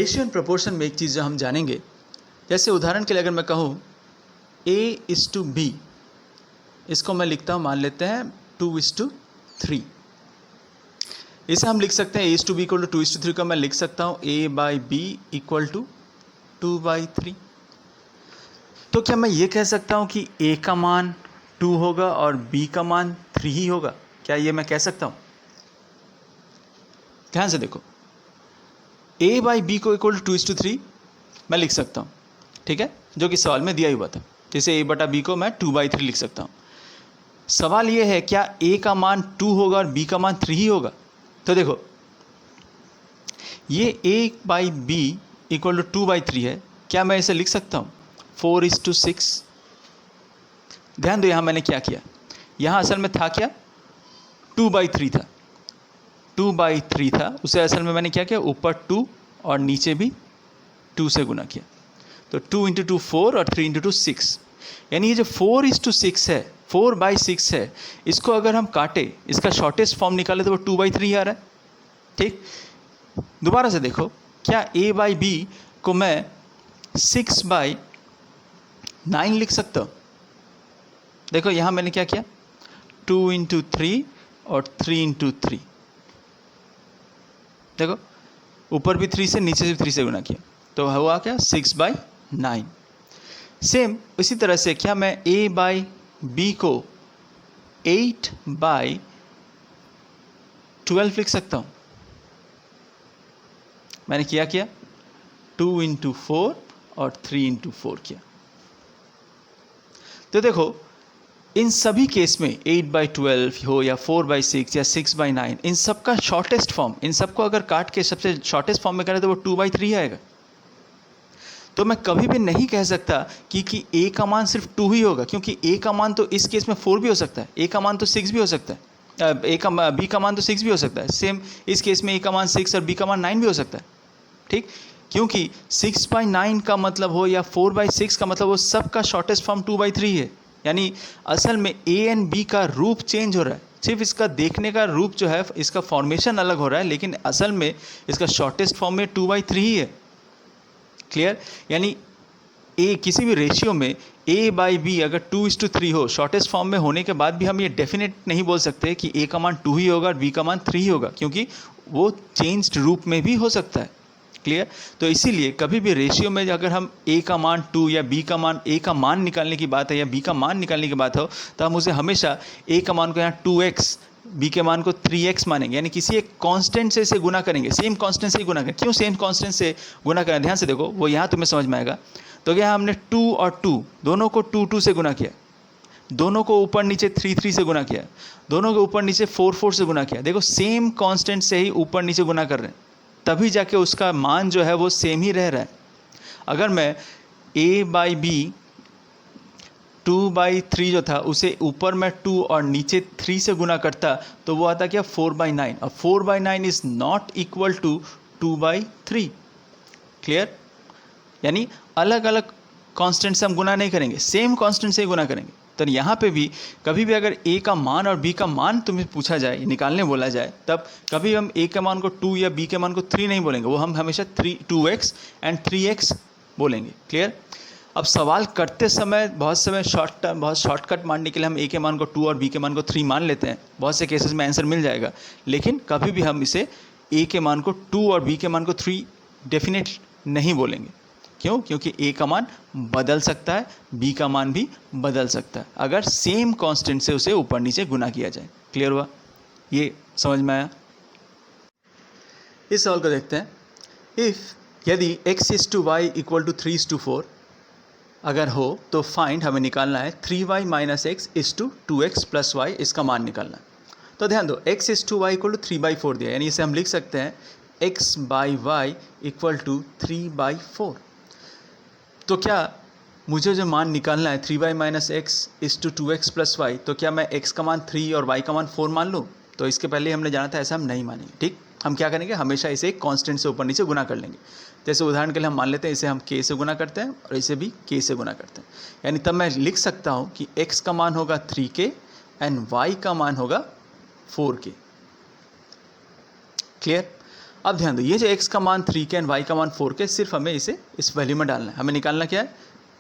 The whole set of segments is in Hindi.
रेशियो एंड प्रोपोर्शन में एक चीज़ जो हम जानेंगे, जैसे उदाहरण के लिए अगर मैं कहूँ A:B, इसको मैं लिखता हूँ, मान लेते हैं 2:3। इसे हम लिख सकते हैं A:B = 2:3 का मैं लिख सकता हूँ A/B = 2/3। तो क्या मैं ये कह सकता हूँ कि A का मान 2 होगा और B का मान 3 ही होगा? क्या ये मैं कह सकता हूँ? ध्यान से देखो, A/B को इक्वल 2:3 मैं लिख सकता हूँ, ठीक है, जो कि सवाल में दिया ही हुआ था। जैसे A/B को मैं 2/3 लिख सकता हूँ। सवाल ये है, क्या A का मान 2 होगा और B का मान 3 ही होगा? तो देखो, ये A/B = 2/3 है, क्या मैं इसे लिख सकता हूँ 4:6? ध्यान दो, यहाँ मैंने क्या किया, यहाँ असल में था क्या, 2/3 था, 2/3 था, उसे असल में मैंने क्या किया, ऊपर 2 और नीचे भी 2 से गुना किया। तो 2 × 2 4 और 3 × 2 6, यानी ये जो 4:6 है, 4/6 है, इसको अगर हम काटे, इसका शॉर्टेस्ट फॉर्म निकाले तो वो 2/3 आ रहा है। ठीक, दोबारा से देखो, क्या A/B को मैं 6/9 लिख सकता हूँ? देखो यहाँ मैंने क्या किया, 2 × 3 और 3 × 3, देखो ऊपर भी 3 से, नीचे से 3 से गुना किया, तो हुआ क्या, 6/9। सेम इसी तरह से क्या मैं A/B को 8/12 लिख सकता हूँ? मैंने किया 2 × 4 और 3 × 4 किया। तो देखो, इन सभी केस में 8/12 हो या 4/6 या 6/9, इन सब का शॉर्टेस्ट फॉर्म, इन सबको अगर काट के सबसे शॉर्टेस्ट फॉर्म में करें तो वो 2/3 आएगा। तो मैं कभी भी नहीं कह सकता कि A का मान सिर्फ 2 ही होगा, क्योंकि A का मान तो इस केस में 4 भी हो सकता है, A का मान तो 6 भी हो सकता है, B का मान तो 6 भी हो सकता है, सेम इस केस में A का मान 6 और B का मान 9 भी हो सकता है। ठीक, क्योंकि 6/9 का मतलब हो या 4/6 का मतलब हो, सब का शॉर्टेस्ट फॉर्म 2/3 है। यानी असल में A एंड B का रूप चेंज हो रहा है, सिर्फ इसका देखने का रूप जो है, इसका फॉर्मेशन अलग हो रहा है, लेकिन असल में इसका शॉर्टेस्ट फॉर्म में 2/3 ही है। क्लियर? यानी A किसी भी रेशियो में A/B अगर 2:3 हो, शॉर्टेस्ट फॉर्म में होने के बाद भी हम ये डेफिनेट नहीं बोल सकते कि A का मान 2 ही होगा और B का मान 3 ही होगा, क्योंकि वो चेंज्ड रूप में भी हो सकता है। क्लियर? तो इसीलिए कभी भी रेशियो में अगर हम A का मान 2 या B का मान, A का मान निकालने की बात है या B का मान निकालने की बात हो, तो हम उसे हमेशा A का मान को यहाँ 2x, B के मान को 3x मानेंगे, यानी किसी एक कांस्टेंट से इसे गुना करेंगे, सेम कांस्टेंट से ही गुना करेंगे। क्यों सेम कांस्टेंट से गुना करें? ध्यान से देखो, वो यहाँ तुम्हें समझ में आएगा। तो क्या हमने 2 और 2 दोनों को 2 से गुना किया, दोनों को ऊपर नीचे 3 से गुना किया, दोनों को ऊपर नीचे 4 से गुना किया। देखो सेम कांस्टेंट से ही ऊपर नीचे गुना कर रहे हैं, तभी जाके उसका मान जो है वो सेम ही रह रहा है। अगर मैं A/B 2/3 जो था, उसे ऊपर मैं 2 और नीचे 3 से गुना करता, तो वो आता क्या, 4/9। और 4/9 is not equal to 2/3। Clear? यानी अलग अलग कांस्टेंट से हम गुना नहीं करेंगे, सेम कांस्टेंट से ही गुना करेंगे। तो यहाँ पे भी कभी भी अगर A का मान और B का मान तुम्हें पूछा जाए, निकालने बोला जाए, तब कभी हम A के मान को 2 या B के मान को 3 नहीं बोलेंगे, वो हम हमेशा 2x एंड 3x बोलेंगे। क्लियर? अब सवाल करते समय बहुत शॉर्टकट मानने के लिए हम A के मान को 2 और B के मान को 3 मान लेते हैं, बहुत से केसेस में आंसर मिल जाएगा, लेकिन कभी भी हम इसे A के मान को 2 और B के मान को 3 डेफिनेट नहीं बोलेंगे। क्यों? क्योंकि A का मान बदल सकता है, B का मान भी बदल सकता है, अगर सेम कांस्टेंट से उसे ऊपर नीचे गुना किया जाए। क्लियर हुआ? ये समझ में आया? इस सवाल को देखते हैं। यदि x is to y equal to 3 is to 4 अगर हो तो फाइंड, हमें निकालना है 3y minus x is to 2x plus y, इसका मान निकालना है। तो ध्यान दो, x is to y equal to 3/4 दिया, यानी इसे हम लिख सकते हैं x/y equal to 3/4। तो क्या मुझे जो मान निकालना है 3y minus x is to 2x plus y, तो क्या मैं x का मान 3 और y का मान 4 मान लूँ? तो इसके पहले हमने जाना था, ऐसा हम नहीं मानेंगे। ठीक, हम क्या करेंगे, हमेशा इसे एक कांस्टेंट से ऊपर नीचे गुना कर लेंगे। जैसे उदाहरण के लिए हम मान लेते हैं, इसे हम k से गुना करते हैं और इसे भी k से गुना करते हैं, यानी तब मैं लिख सकता हूँ कि x का मान होगा 3k एंड y का मान होगा 4k। क्लियर? अब ध्यान दो, ये जो x का मान 3k एंड y का मान 4k, सिर्फ हमें इसे इस वैल्यू में डालना है। हमें निकालना क्या है,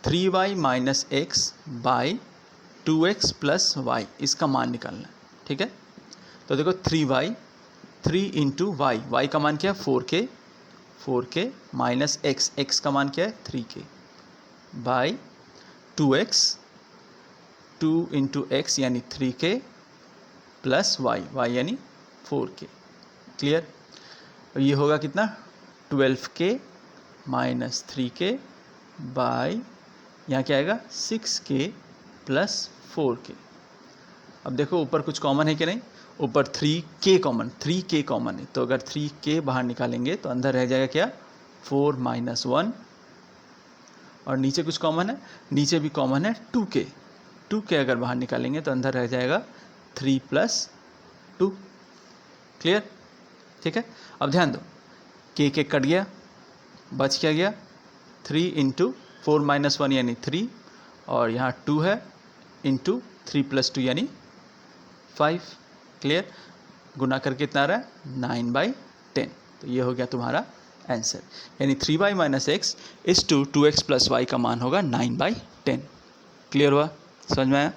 3y minus x by 2x plus y, इसका मान निकालना है। ठीक है, तो देखो 3y, 3 इंटू वाई, वाई का मान क्या है 4k, 4k minus x, x का मान क्या है 3k by 2x, 2 into x यानी 3k प्लस वाई, वाई यानी 4k। क्लियर, ये होगा कितना 12k माइनस 3k बाई, यहाँ क्या आएगा 6k प्लस 4k। अब देखो ऊपर कुछ कॉमन है कि नहीं, ऊपर 3k कॉमन, 3k कॉमन है, तो अगर 3k बाहर निकालेंगे तो अंदर रह जाएगा क्या 4 माइनस 1, और नीचे कुछ कॉमन है, नीचे भी कॉमन है 2k, 2k अगर बाहर निकालेंगे तो अंदर रह जाएगा 3 प्लस 2। क्लियर, ठीक है। अब ध्यान दो, k कट गया, बच क्या गया 3 इंटू 4 माइनस 1 यानी 3, और यहाँ 2 है इंटू 3 प्लस 2 यानी 5। क्लियर, गुना करके कितना आ रहा है 9/10, तो ये हो गया तुम्हारा आंसर, यानी 3y माइनस एक्स इस टू 2x प्लस वाई का मान होगा 9/10। क्लियर हुआ, समझ में आया।